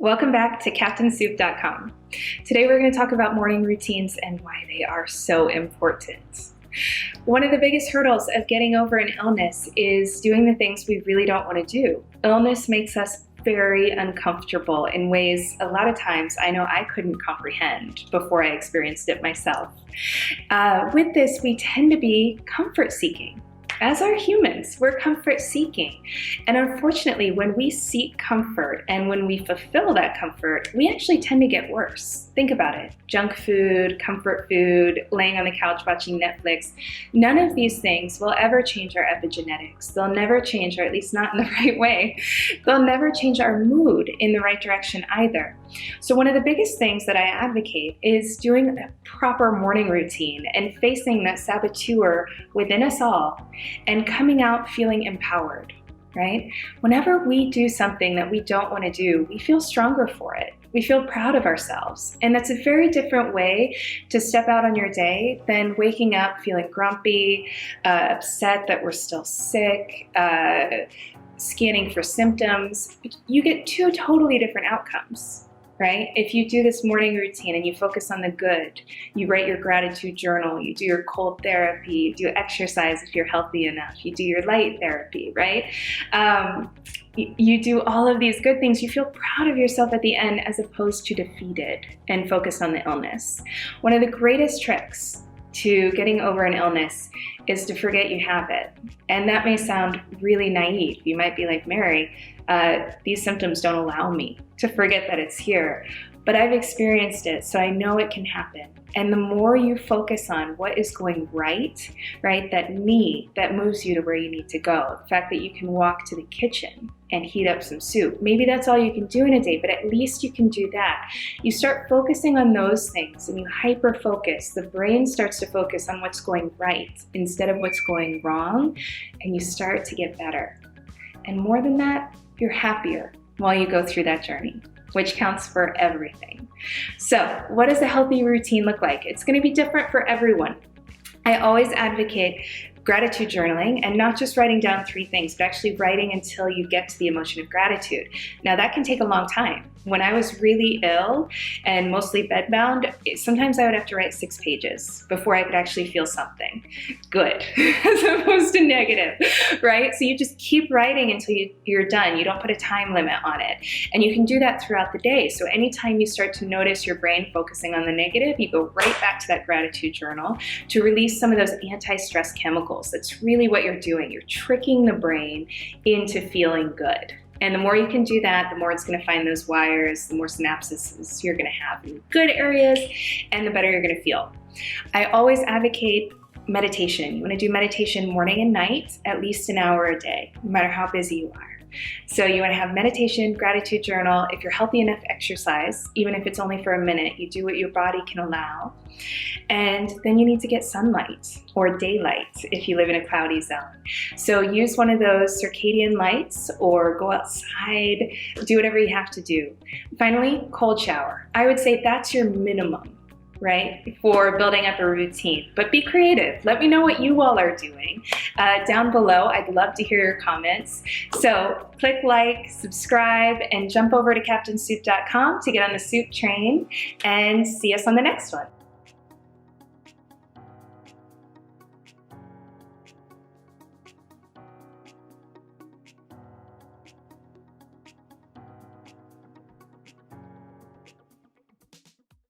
Welcome back to CaptainSoup.com. Today we're going to talk about morning routines and why they are so important. One of the biggest hurdles of getting over an illness is doing the things we really don't want to do. Illness makes us very uncomfortable in ways a lot of times I know I couldn't comprehend before I experienced it myself. With this, we tend to be comfort seeking. As are humans, we're comfort seeking. And unfortunately, when we seek comfort and when we fulfill that comfort, we actually tend to get worse. Think about it. Junk food, comfort food, laying on the couch watching Netflix, none of these things will ever change our epigenetics. They'll never change, or at least not in the right way. They'll never change our mood in the right direction either. So one of the biggest things that I advocate is doing a proper morning routine and facing that saboteur within us all and coming out feeling empowered, right? Whenever we do something that we don't want to do, we feel stronger for it. We feel proud of ourselves. And that's a very different way to step out on your day than waking up feeling grumpy, upset that we're still sick, scanning for symptoms. You get two totally different outcomes. Right? If you do this morning routine and you focus on the good, you write your gratitude journal, you do your cold therapy, you do exercise if you're healthy enough, you do your light therapy, right? You do all of these good things, you feel proud of yourself at the end as opposed to defeated and focused on the illness. One of the greatest tricks to getting over an illness is to forget you have it. And that may sound really naive. You might be like, Mary, these symptoms don't allow me to forget that it's here. But I've experienced it, so I know it can happen. And the more you focus on what is going right, that me that moves you to where you need to go, the fact that you can walk to the kitchen and heat up some soup, maybe that's all you can do in a day, but at least you can do that. You start focusing on those things and you hyper-focus. The brain starts to focus on what's going right instead of what's going wrong, and you start to get better. And more than that, you're happier while you go through that journey, which counts for everything. So what does a healthy routine look like? It's going to be different for everyone. I always advocate gratitude journaling, and not just writing down 3 things, but actually writing until you get to the emotion of gratitude. Now that can take a long time. When I was really ill and mostly bedbound, sometimes I would have to write 6 pages before I could actually feel something good as opposed to negative, right? So you just keep writing until you're done. You don't put a time limit on it. And you can do that throughout the day. So anytime you start to notice your brain focusing on the negative, you go right back to that gratitude journal to release some of those anti-stress chemicals. That's really what you're doing. You're tricking the brain into feeling good. And the more you can do that, the more it's going to find those wires, the more synapses you're going to have in good areas, and the better you're going to feel. I always advocate meditation. You want to do meditation morning and night, at least an hour a day, no matter how busy you are. So you want to have meditation, gratitude journal. If you're healthy enough, exercise, even if it's only for a minute. You do what your body can allow. And then you need to get sunlight or daylight if you live in a cloudy zone. So use one of those circadian lights or go outside, do whatever you have to do. Finally, cold shower. I would say that's your minimum, right, for building up a routine. But be creative. Let me know what you all are doing down below. I'd love to hear your comments. So click like, subscribe, and jump over to CaptainSoup.com to get on the soup train, and see us on the next one.